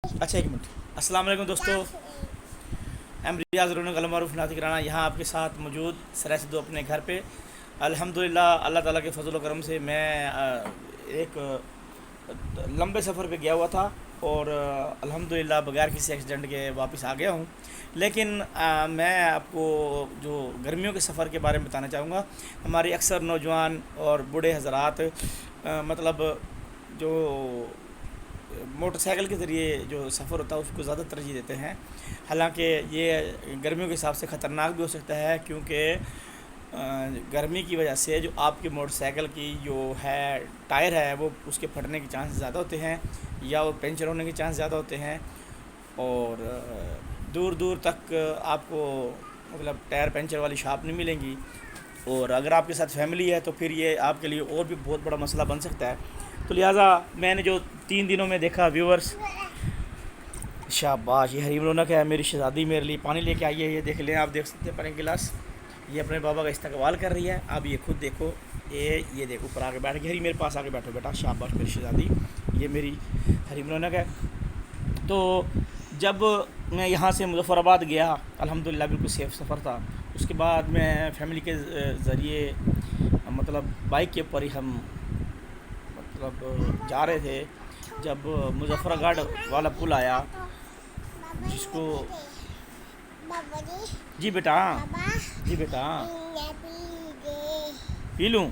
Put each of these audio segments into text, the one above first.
अच्छा एक मिनट। अस्सलाम वालेकुम दोस्तों, एम रियाज रौनक अलमारूफ नातिक राना यहाँ आपके साथ मौजूद सराय दो अपने घर पे। अल्हम्दुलिल्लाह अल्लाह ताला के फजल व करम से मैं एक लंबे सफ़र पे गया हुआ था और अल्हम्दुलिल्लाह बगैर किसी एक्सीडेंट के वापस आ गया हूँ। लेकिन मैं आपको जो गर्मियों के सफ़र के बारे में बताना चाहूँगा। हमारी अक्सर नौजवान और बूढ़े हजरात मतलब जो मोटरसाइकिल के ज़रिए जो सफ़र होता है उसको ज़्यादा तरजीह देते हैं। हालांकि ये गर्मियों के हिसाब से ख़तरनाक भी हो सकता है, क्योंकि गर्मी की वजह से जो आपकी मोटरसाइकिल की जो है टायर है वो उसके फटने के चांस ज़्यादा होते हैं या वो पंचर होने के चांस ज़्यादा होते हैं। और दूर दूर तक आपको मतलब टायर पंचर वाली शॉप नहीं मिलेंगी। और अगर आपके साथ फैमिली है तो फिर ये आपके लिए और भी बहुत बड़ा मसला बन सकता है। तो लिहाजा मैंने जो 3 दिनों में देखा व्यूवर्स, शाबाश, ये हरीम रौनक है मेरी शहज़ादी मेरे लिए पानी लेके आई है। ये देख लें, आप देख सकते हैं पर गिलास, ये अपने बाबा का इस्तकबाल कर रही है। अब ये खुद देखो, ये देखो ऊपर आके बैठ गई। हरी मेरे पास आके बैठो बेटा, शाबाश मेरी शहज़ादी, ये मेरी हरीम रौनक है। तो जब मैं यहाँ से मुज़फ़्फ़राबाद गया अल्हम्दुलिल्लाह बिल्कुल सेफ़ सफ़र था। उसके बाद मैं फैमिली के ज़रिए मतलब बाइक के ऊपर ही हम मतलब जा रहे थे। जब मुज़फ़्फ़रगढ़ वाला पुल आया जिसको जी बेटा, जी बेटा पी लूँ।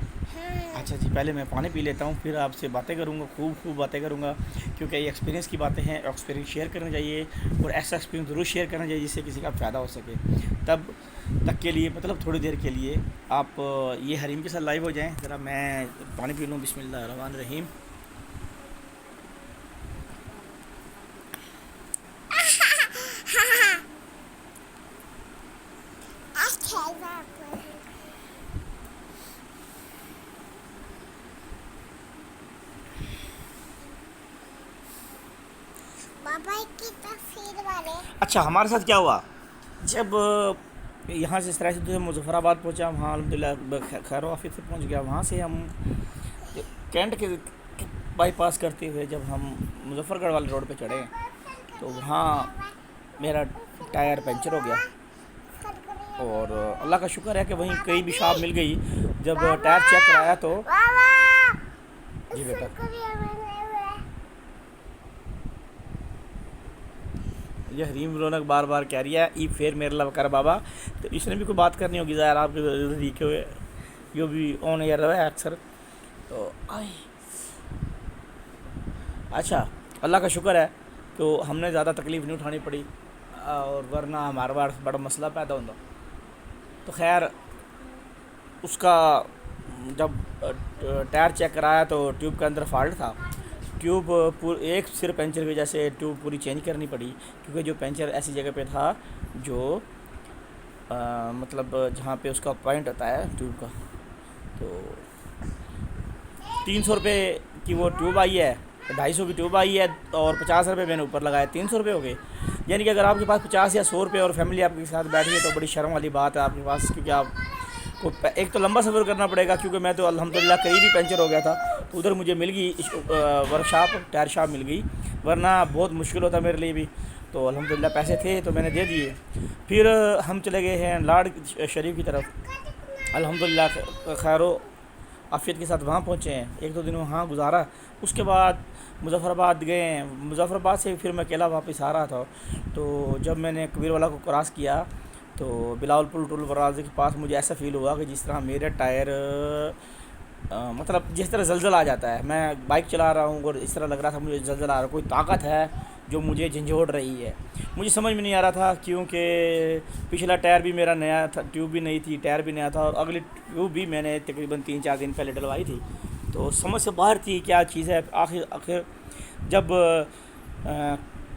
अच्छा जी, पहले मैं पानी पी लेता हूँ फिर आपसे बातें करूँगा, खूब बातें करूँगा, क्योंकि ये एक्सपीरियंस की बातें हैं। एक्सपीरियंस शेयर करना चाहिए और ऐसा एक्सपीरियंस ज़रूर शेयर करना चाहिए जिससे किसी का फ़ायदा हो सके। तब तक के लिए मतलब थोड़ी देर के लिए आप ये हरीम के साथ लाइव हो जाएं। ज़रा मैं पानी पी लूँ। बिस्मिल्लाहिर्रहमानिर्रहीम। अच्छा, हमारे साथ क्या हुआ, जब यहाँ से सराय से मुज़फ़्फ़राबाद पहुँचा, वहाँ अल्हम्दुलिल्लाह खैर वाफियत से पहुँच गया। वहाँ से हम कैंट के बाईपास करते हुए जब हम मुज़फ़्फ़रगढ़ वाले रोड पे चढ़े तो वहाँ मेरा टायर पंचर हो गया। और अल्लाह का शुक्र है कि वहीं कहीं भी शॉप मिल गई। जब टायर चेक कराया तो जी बेटा, ये हरीम रौनक बार बार कह रही है ई फिर मेरे लव कर बाबा। तो इसने भी कोई बात करनी होगी ज़ाहिर आपके तरीके हुए, जो भी ऑन एयर रहा है अक्सर। तो अच्छा, अल्लाह का शुक्र है तो हमने ज़्यादा तकलीफ़ नहीं उठानी पड़ी, और वरना हमारे पास बड़ा मसला पैदा होता। तो खैर उसका जब टायर चेक कराया तो ट्यूब के अंदर फॉल्ट था। ट्यूब एक सिर पंचर की वजह से ट्यूब पूरी चेंज करनी पड़ी, क्योंकि जो पंचर ऐसी जगह पे था जो मतलब जहाँ पे उसका पॉइंट होता है ट्यूब का। तो 300 रुपये की वो ट्यूब आई है, 250 की ट्यूब आई है, और 50 रुपये मैंने ऊपर लगाया, 300 रुपये हो गए। यानी कि अगर आपके पास 50 या 100 रुपये और फैमिली आपके साथ बैठी है तो बड़ी शर्म वाली बात है आपके पास, क्योंकि आप को एक तो लंबा सफ़र करना पड़ेगा। क्योंकि मैं तो अल्हम्दुलिल्लाह करीब ही पंचर हो गया था, तो उधर मुझे मिल गई वर्कशॉप, टायर शॉप मिल गई, वरना बहुत मुश्किल होता मेरे लिए भी। तो अल्हम्दुलिल्लाह पैसे थे तो मैंने दे दिए। फिर हम चले गए हैं लाड शरीफ की तरफ। अल्हम्दुलिल्लाह खैरो आफियत के साथ वहाँ पहुँचे हैं, 1-2 दिन वहाँ गुजारा। उसके बाद मुज़फ़्फ़राबाद गए हैं। मुज़फ़्फ़राबाद से फिर मैं अकेला वापस आ रहा था। तो जब मैंने कबीर वाला को क्रॉस किया तो बिलावलपुर टोल प्लाज़ा के पास मुझे ऐसा फ़ील हुआ कि जिस तरह मेरे टायर मतलब जिस तरह जलजल आ जाता है। मैं बाइक चला रहा हूँ और इस तरह लग रहा था मुझे जलजल आ रहा है, कोई ताकत है जो मुझे झंझोड़ रही है। मुझे समझ में नहीं आ रहा था, क्योंकि पिछला टायर भी मेरा नया था, ट्यूब भी नई थी, टायर भी नया था, और अगली ट्यूब भी मैंने तकरीबन 3-4 दिन पहले डलवाई थी। तो समझ से बाहर थी क्या चीज़ है। आखिर जब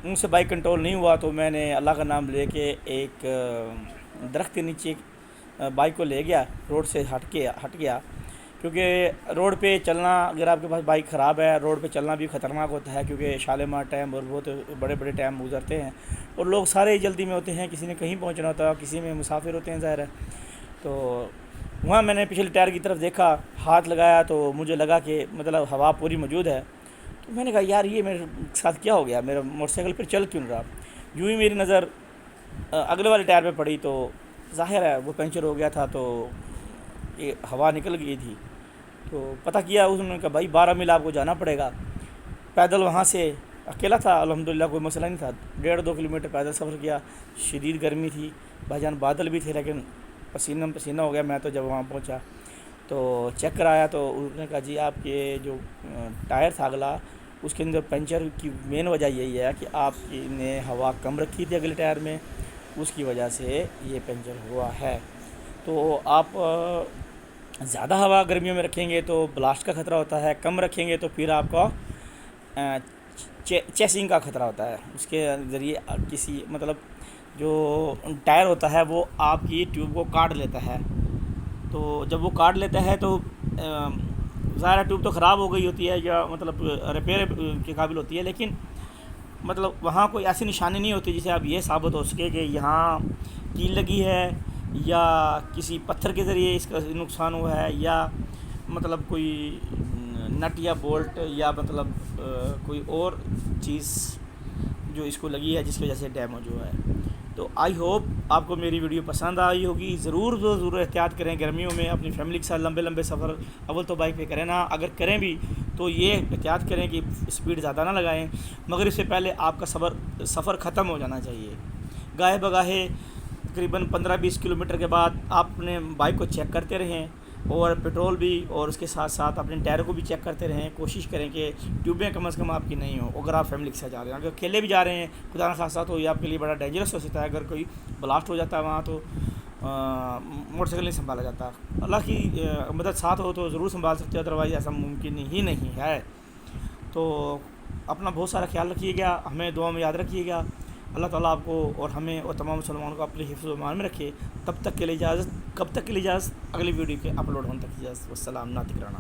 उनसे बाइक कंट्रोल नहीं हुआ तो मैंने अल्लाह का नाम लेके एक दरख्त के नीचे बाइक को ले गया, रोड से हट गया। क्योंकि रोड पे चलना, अगर आपके पास बाइक ख़राब है, रोड पे चलना भी ख़तरनाक होता है, क्योंकि शालीमार टाइम और बहुत बड़े बड़े टाइम गुजरते हैं और लोग सारे जल्दी में होते हैं, किसी ने कहीं पहुंचना होता है, किसी में मुसाफिर होते हैं ज़ाहिर है। तो वहाँ मैंने पिछले टायर की तरफ देखा, हाथ लगाया तो मुझे लगा कि मतलब हवा पूरी मौजूद है। تو میں نے کہا یار یہ میرے ساتھ کیا ہو گیا, میرا موٹر سائیکل پھر چل کیوں نہیں رہا. یوں ہی میری نظر اگلے والے ٹائر پہ پڑی تو ظاہر ہے وہ پنچر ہو گیا تھا, تو یہ ہوا نکل گئی تھی. تو پتہ کیا اس نے کہا بھائی 12 میل آپ کو جانا پڑے گا. پیدل وہاں سے اکیلا تھا الحمدللہ, کوئی مسئلہ نہیں تھا, 1.5-2 کلومیٹر پیدل سفر کیا. شدید گرمی تھی بھائی جان, بادل بھی تھے لیکن پسینہ پسینہ ہو گیا میں تو. جب وہاں پہنچا تو چیک کرایا تو انہوں نے کہا جی آپ کے جو ٹائر تھا اگلا, اس کے اندر پنچر کی مین وجہ یہی ہے کہ آپ نے ہوا کم رکھی تھی اگلے ٹائر میں, اس کی وجہ سے یہ پنچر ہوا ہے. تو آپ زیادہ ہوا گرمیوں میں رکھیں گے تو بلاسٹ کا خطرہ ہوتا ہے, کم رکھیں گے تو پھر آپ کا چیسنگ کا خطرہ ہوتا ہے. اس کے ذریعے کسی مطلب جو ٹائر ہوتا ہے وہ آپ کی ٹیوب کو کاٹ لیتا ہے. تو جب وہ کاٹ لیتا ہے تو ظاہر ٹیوب تو خراب ہو گئی ہوتی ہے یا مطلب ریپیئر کے قابل ہوتی ہے, لیکن مطلب وہاں کوئی ایسی نشانی نہیں ہوتی جسے آپ یہ ثابت ہو سکے کہ یہاں کیل لگی ہے یا کسی پتھر کے ذریعے اس کا نقصان ہوا ہے, یا مطلب کوئی نٹ یا بولٹ یا مطلب کوئی اور چیز جو اس کو لگی ہے جس کی وجہ سے ڈیمیج ہوا ہے. تو آئی ہوپ آپ کو میری ویڈیو پسند آئی ہوگی. ضرور احتیاط کریں گرمیوں میں اپنی فیملی کے ساتھ لمبے سفر اول تو بائک پہ کریں نا, اگر کریں بھی تو یہ احتیاط کریں کہ اسپیڈ زیادہ نہ لگائیں, مگر اس سے پہلے آپ کا سفر ختم ہو جانا چاہیے. گاہے بگاہے تقریباً 15-20 کلومیٹر کے بعد آپ اپنے بائک کو چیک کرتے رہیں, اور پیٹرول بھی, اور اس کے ساتھ ساتھ اپنے ٹائروں کو بھی چیک کرتے رہیں. کوشش کریں کہ ٹیوبیں کم از کم آپ کی نہیں ہوں اگر آپ فیملی کے ساتھ جا رہے ہیں. اگر اکیلے بھی جا رہے ہیں خدا نہ خاصہ تو یہ آپ کے لیے بڑا ڈینجرس ہو سکتا ہے. اگر کوئی بلاسٹ ہو جاتا ہے وہاں تو موٹر سائیکل نہیں سنبھالا جاتا. اللہ کی مدد ساتھ ہو تو ضرور سنبھال سکتے ہو, ادروائز ایسا ممکن ہی نہیں ہے. تو اپنا بہت سارا خیال رکھیے گا, ہمیں دعا میں یاد رکھیے گا. اللہ تعالیٰ آپ کو اور ہمیں اور تمام مسلمانوں کو اپنے حفظ و امان میں رکھے. کب تک کے لیے اجازت, اگلی ویڈیو کے اپلوڈ ہونے تک اجازت. والسلام, نعت کرانا.